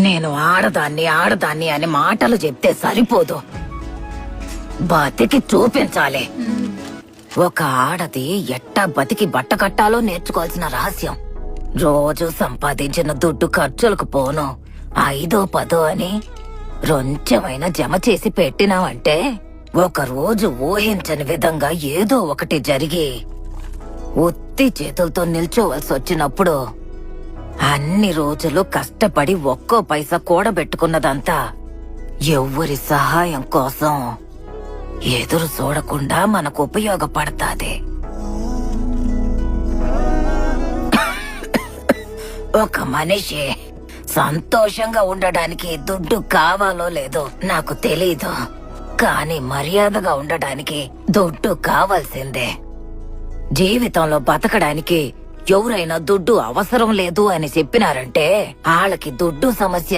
నేను ఆడదాన్ని అని మాటలు చెప్తే సరిపోదు, బతికి చూపించాలి. ఒక ఆడది ఎట్టా బతికి బట్ట కట్టాలో నేర్చుకోవాల్సిన రహస్యం. రోజు సంపాదించిన దుడ్డు ఖర్చులకు పోను 5-10 అని రొంచెమైనా జమ చేసి పెట్టినావంటే ఒక రోజు ఊహించని విధంగా ఏదో ఒకటి జరిగి ఉత్తి చేతులతో నిల్చోవలసి వచ్చినప్పుడు అన్ని రోజులు కష్టపడి ఒక్కో పైసా కూడబెట్టుకున్నదంతా ఎవ్వరి సహాయం కోసం ఎదురు చూడకుండా మనకు ఉపయోగపడతాది. ఒక మనిషి సంతోషంగా ఉండడానికి దుడ్డు కావాలో లేదో నాకు తెలీదు, కానీ మర్యాదగా ఉండడానికి దుడ్డు కావాల్సిందే. జీవితంలో బతకడానికి ఎవరైనా దుడ్డు అవసరం లేదు అని చెప్పినారంటే వాళ్ళకి దుడ్డు సమస్య